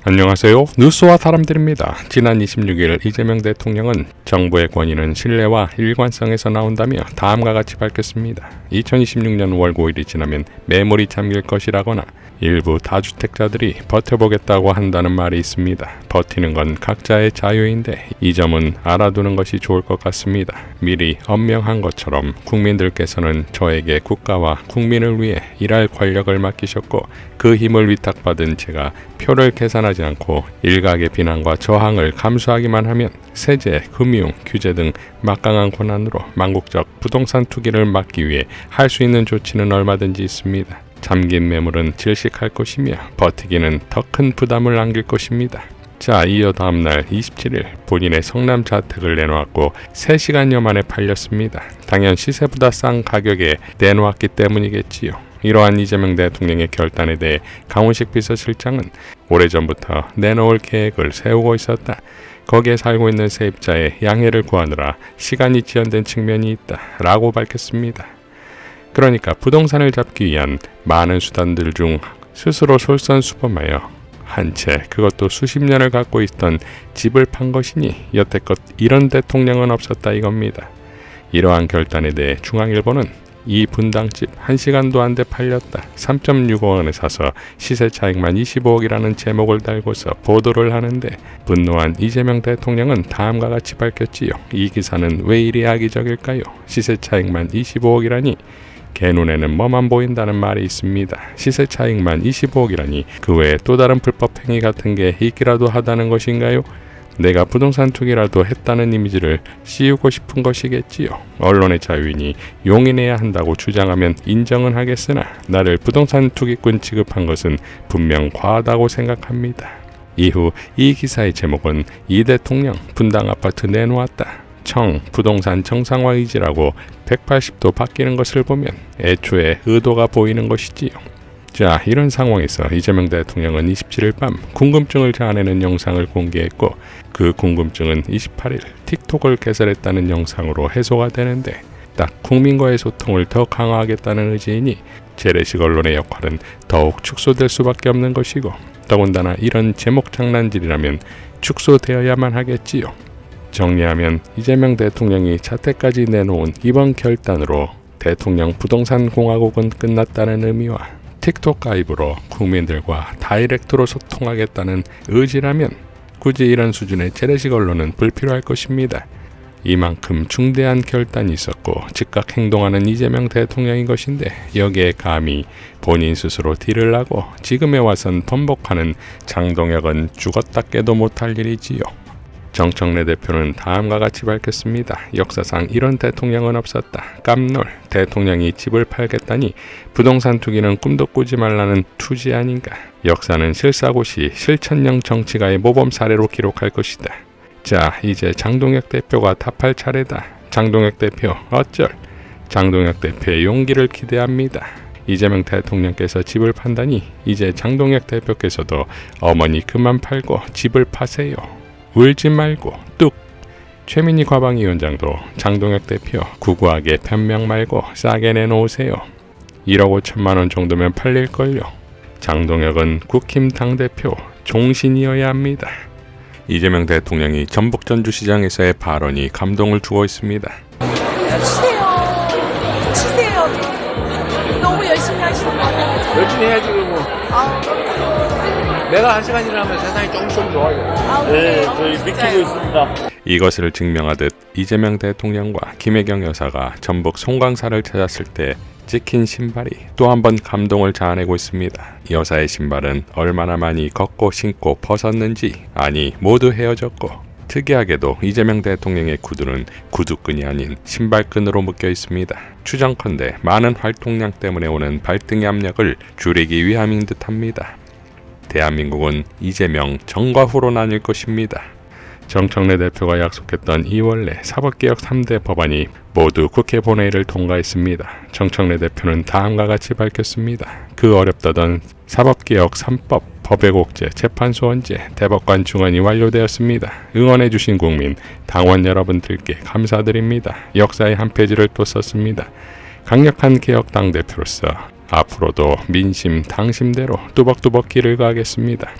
안녕하세요. 뉴스와 사람들입니다. 지난 26일 이재명 대통령은 정부의 권위는 신뢰와 일관성에서 나온다며 다음과 같이 밝혔습니다. 2026년 5월 9일이 지나면 매물이 잠길 것이라거나 일부 다주택자들이 버텨보겠다고 한다는 말이 있습니다. 버티는 건 각자의 자유인데 이 점은 알아두는 것이 좋을 것 같습니다. 미리 엄명한 것처럼 국민들께서는 저에게 국가와 국민을 위해 일할 권력을 맡기셨고 그 힘을 위탁받은 제가 표를 계산하지 않고 일각의 비난과 저항을 감수하기만 하면 세제, 금융, 규제 등 막강한 권한으로 망국적 부동산 투기를 막기 위해 할 수 있는 조치는 얼마든지 있습니다. 잠긴 매물은 질식할 것이며 버티기는 더 큰 부담을 안길 것입니다. 자, 이어 다음날 27일 본인의 성남 자택을 내놓았고 3시간여 만에 팔렸습니다. 당연 시세보다 싼 가격에 내놓았기 때문이겠지요. 이러한 이재명 대통령의 결단에 대해 강훈식 비서실장은 오래전부터 내놓을 계획을 세우고 있었다. 거기에 살고 있는 세입자의 양해를 구하느라 시간이 지연된 측면이 있다 라고 밝혔습니다. 그러니까 부동산을 잡기 위한 많은 수단들 중 스스로 솔선수범하여 한 채 그것도 수십 년을 갖고 있던 집을 판 것이니 여태껏 이런 대통령은 없었다 이겁니다. 이러한 결단에 대해 중앙일보는 이 분당집 1시간도 안 돼 팔렸다. 3.65억 원에 사서 시세 차익만 25억이라는 제목을 달고서 보도를 하는데 분노한 이재명 대통령은 다음과 같이 밝혔지요. 이 기사는 왜 이리 악의적일까요? 시세 차익만 25억이라니 개 눈에는 뭐만 보인다는 말이 있습니다. 시세 차익만 25억이라니 그 외에 또 다른 불법 행위 같은 게 있기라도 하다는 것인가요? 내가 부동산 투기라도 했다는 이미지를 씌우고 싶은 것이겠지요. 언론의 자유인이 용인해야 한다고 주장하면 인정은 하겠으나 나를 부동산 투기꾼 취급한 것은 분명 과하다고 생각합니다. 이후 이 기사의 제목은 이 대통령 분당 아파트 내놓았다. 청 부동산 정상화 의지라고 180도 바뀌는 것을 보면 애초에 의도가 보이는 것이지요. 자, 이런 상황에서 이재명 대통령은 27일 밤 궁금증을 자아내는 영상을 공개했고 그 궁금증은 28일 틱톡을 개설했다는 영상으로 해소가 되는데 딱 국민과의 소통을 더 강화하겠다는 의지이니 재래식 언론의 역할은 더욱 축소될 수밖에 없는 것이고 더군다나 이런 제목 장난질이라면 축소되어야만 하겠지요. 정리하면 이재명 대통령이 자택까지 내놓은 이번 결단으로 대통령 부동산 공화국은 끝났다는 의미와 틱톡 가입으로 국민들과 다이렉트로 소통하겠다는 의지라면 굳이 이런 수준의 재래식 언론은 불필요할 것입니다. 이만큼 중대한 결단이 있었고 즉각 행동하는 이재명 대통령인 것인데 여기에 감히 본인 스스로 딜을 하고 지금에 와선 번복하는 장동혁은 죽었다 깨도 못할 일이지요. 정청래 대표는 다음과 같이 밝혔습니다. 역사상 이런 대통령은 없었다. 깜놀. 대통령이 집을 팔겠다니 부동산 투기는 꿈도 꾸지 말라는 투지 아닌가. 역사는 실사고시 실천형 정치가의 모범 사례로 기록할 것이다. 자, 이제 장동혁 대표가 답할 차례다. 장동혁 대표 어쩔. 장동혁 대표의 용기를 기대합니다. 이재명 대통령께서 집을 판다니 이제 장동혁 대표께서도 어머니 그만 팔고 집을 파세요. 울지 말고 뚝. 최민희 과방위원장도 장동혁 대표 구구하게 변명 말고 싸게 내놓으세요. 1억 5천만 원 정도면 팔릴걸요. 장동혁은 국힘 당대표 종신이어야 합니다. 이재명 대통령이 전북 전주시장에서의 발언이 감동을 주고 있습니다. 치세요. 너무 열심히 하시는 거 같아요. 열심히 해야지 뭐. 내가 1시간 일하면 세상이 조금 좋아요. 네, 저희 믿기고 있습니다. 이것을 증명하듯 이재명 대통령과 김혜경 여사가 전북 송광사를 찾았을 때 찍힌 신발이 또 한 번 감동을 자아내고 있습니다. 여사의 신발은 얼마나 많이 걷고 신고 벗었는지 아니 모두 헤어졌고 특이하게도 이재명 대통령의 구두는 구두끈이 아닌 신발끈으로 묶여 있습니다. 추정컨대 많은 활동량 때문에 오는 발등의 압력을 줄이기 위함인 듯합니다. 대한민국은 이재명 전과 후로 나뉠 것입니다. 정청래 대표가 약속했던 2월 내 사법개혁 3대 법안이 모두 국회 본회의를 통과했습니다. 정청래 대표는 다음과 같이 밝혔습니다. 그 어렵다던 사법개혁 3법, 법외국제, 재판소원제, 대법관 중원이 완료되었습니다. 응원해주신 국민, 당원 여러분들께 감사드립니다. 역사의 한 페이지를 또 썼습니다. 강력한 개혁당 대표로서 앞으로도 민심 당심대로 뚜벅뚜벅 길을 가겠습니다.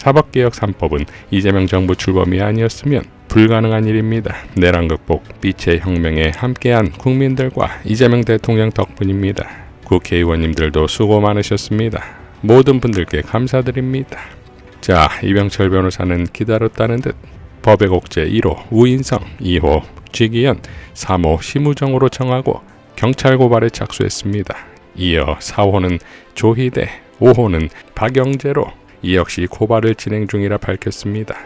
사법개혁 3법은 이재명 정부 출범이 아니었으면 불가능한 일입니다. 내란 극복, 빛의 혁명에 함께한 국민들과 이재명 대통령 덕분입니다. 국회의원님들도 수고 많으셨습니다. 모든 분들께 감사드립니다. 자, 이병철 변호사는 기다렸다는 듯 법의 곡제 1호 우인성, 2호 지기현, 3호 심우정으로 정하고 경찰 고발에 착수했습니다. 이어 4호는 조희대, 5호는 박영재로 이 역시 고발을 진행 중이라 밝혔습니다.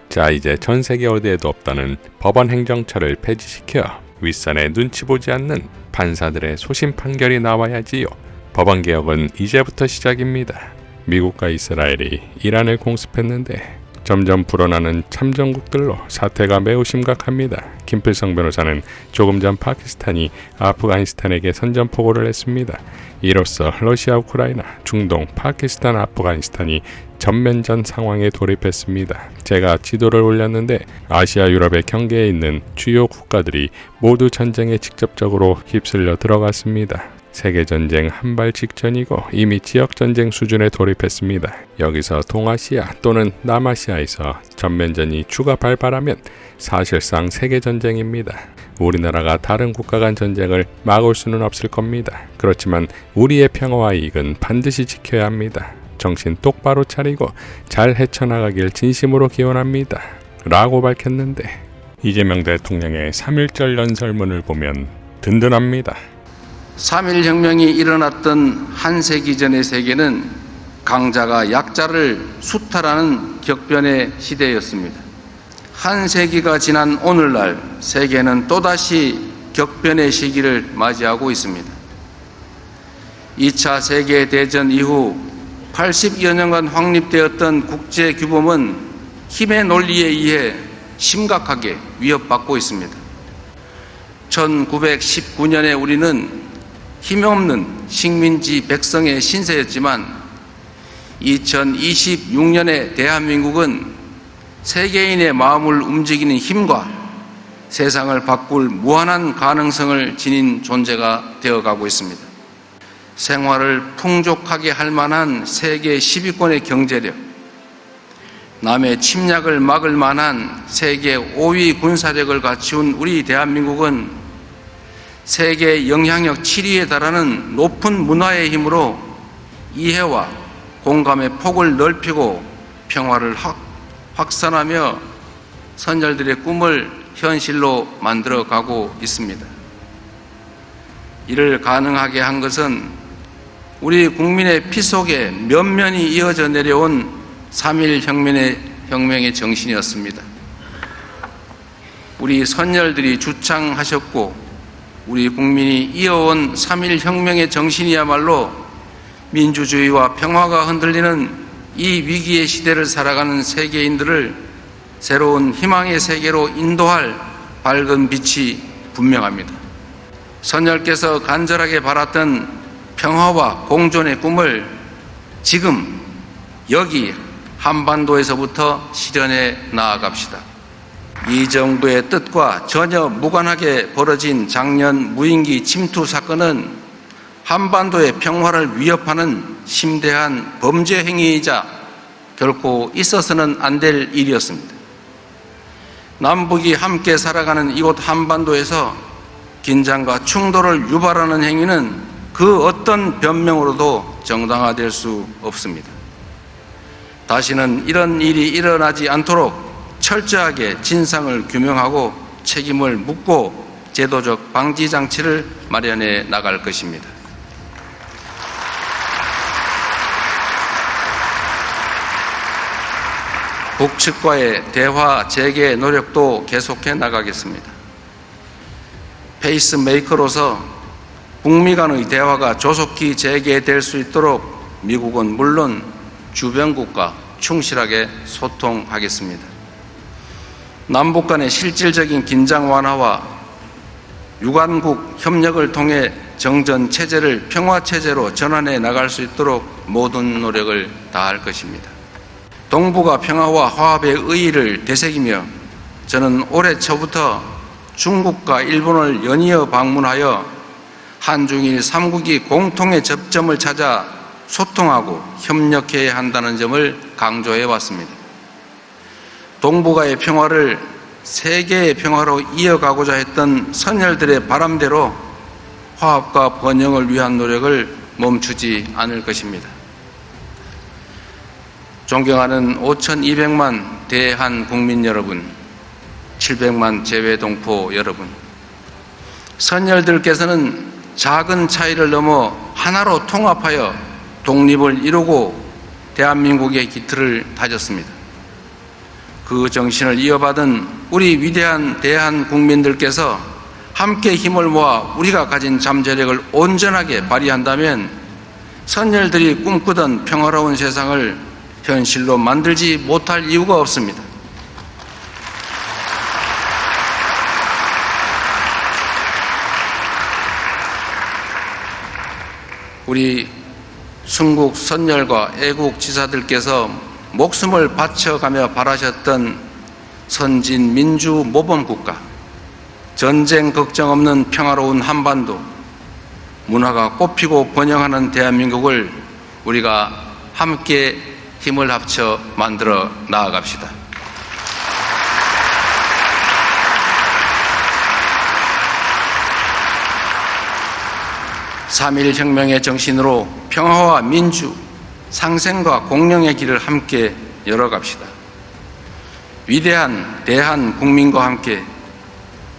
자, 이제 전 세계 어디에도 없다는 법원 행정처를 폐지시켜 윗선에 눈치 보지 않는 판사들의 소심 판결이 나와야지요. 법원 개혁은 이제부터 시작입니다. 미국과 이스라엘이 이란을 공습했는데 점점 불어나는 참전국들로 사태가 매우 심각합니다. 김필성 변호사는 조금 전 파키스탄이 아프가니스탄에게 선전포고를 했습니다. 이로써 러시아, 우크라이나, 중동, 파키스탄, 아프가니스탄이 전면전 상황에 돌입했습니다. 제가 지도를 올렸는데 아시아, 유럽의 경계에 있는 주요 국가들이 모두 전쟁에 직접적으로 휩쓸려 들어갔습니다. 세계전쟁 한발 직전이고 이미 지역전쟁 수준에 돌입했습니다. 여기서 동아시아 또는 남아시아에서 전면전이 추가 발발하면 사실상 세계전쟁입니다. 우리나라가 다른 국가 간 전쟁을 막을 수는 없을 겁니다. 그렇지만 우리의 평화와 이익은 반드시 지켜야 합니다. 정신 똑바로 차리고 잘 헤쳐나가길 진심으로 기원합니다. 라고 밝혔는데 이재명 대통령의 3.1절 연설문을 보면 든든합니다. 3.1혁명이 일어났던 한 세기 전의 세계는 강자가 약자를 수탈하는 격변의 시대였습니다. 한 세기가 지난 오늘날 세계는 또다시 격변의 시기를 맞이하고 있습니다. 2차 세계대전 이후 80여 년간 확립되었던 국제규범은 힘의 논리에 의해 심각하게 위협받고 있습니다. 1919년에 우리는 힘없는 식민지 백성의 신세였지만 2026년의 대한민국은 세계인의 마음을 움직이는 힘과 세상을 바꿀 무한한 가능성을 지닌 존재가 되어가고 있습니다. 생활을 풍족하게 할 만한 세계 10위권의 경제력, 남의 침략을 막을 만한 세계 5위 군사력을 갖춘 우리 대한민국은 세계 영향력 7위에 달하는 높은 문화의 힘으로 이해와 공감의 폭을 넓히고 평화를 확산하며 선열들의 꿈을 현실로 만들어가고 있습니다. 이를 가능하게 한 것은 우리 국민의 피 속에 면면이 이어져 내려온 3.1혁명의 정신이었습니다. 우리 선열들이 주창하셨고 우리 국민이 이어온 3.1혁명의 정신이야말로 민주주의와 평화가 흔들리는 이 위기의 시대를 살아가는 세계인들을 새로운 희망의 세계로 인도할 밝은 빛이 분명합니다. 선열께서 간절하게 바랐던 평화와 공존의 꿈을 지금 여기 한반도에서부터 실현해 나아갑시다. 이 정부의 뜻과 전혀 무관하게 벌어진 작년 무인기 침투 사건은 한반도의 평화를 위협하는 심대한 범죄 행위이자 결코 있어서는 안 될 일이었습니다. 남북이 함께 살아가는 이곳 한반도에서 긴장과 충돌을 유발하는 행위는 그 어떤 변명으로도 정당화될 수 없습니다. 다시는 이런 일이 일어나지 않도록 철저하게 진상을 규명하고 책임을 묻고 제도적 방지 장치를 마련해 나갈 것입니다. 북측과의 대화 재개 노력도 계속해 나가겠습니다. 페이스메이커로서 북미 간의 대화가 조속히 재개될 수 있도록 미국은 물론 주변국과 충실하게 소통하겠습니다. 남북 간의 실질적인 긴장 완화와 유관국 협력을 통해 정전 체제를 평화 체제로 전환해 나갈 수 있도록 모든 노력을 다할 것입니다. 동북아 평화와 화합의 의의를 되새기며 저는 올해 초부터 중국과 일본을 연이어 방문하여 한중일 3국이 공통의 접점을 찾아 소통하고 협력해야 한다는 점을 강조해 왔습니다. 동북아의 평화를 세계의 평화로 이어가고자 했던 선열들의 바람대로 화합과 번영을 위한 노력을 멈추지 않을 것입니다. 존경하는 5,200만 대한 국민 여러분, 700만 재외동포 여러분, 선열들께서는 작은 차이를 넘어 하나로 통합하여 독립을 이루고 대한민국의 기틀을 다졌습니다. 그 정신을 이어받은 우리 위대한 대한 국민들께서 함께 힘을 모아 우리가 가진 잠재력을 온전하게 발휘한다면 선열들이 꿈꾸던 평화로운 세상을 현실로 만들지 못할 이유가 없습니다. 우리 순국 선열과 애국 지사들께서 목숨을 바쳐가며 바라셨던 선진 민주 모범 국가, 전쟁 걱정 없는 평화로운 한반도, 문화가 꽃피고 번영하는 대한민국을 우리가 함께 힘을 합쳐 만들어 나아갑시다. '3.1혁명의 정신으로 평화와 민주, 상생과 공령의 길을 함께 열어갑시다. 위대한 대한 국민과 함께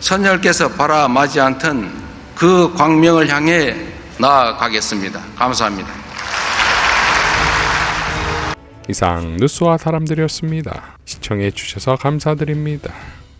선열께서 바라마지 않던 그 광명을 향해 나아가겠습니다. 감사합니다. 이상 뉴스와 사람들이었습니다. 시청해 주셔서 감사드립니다.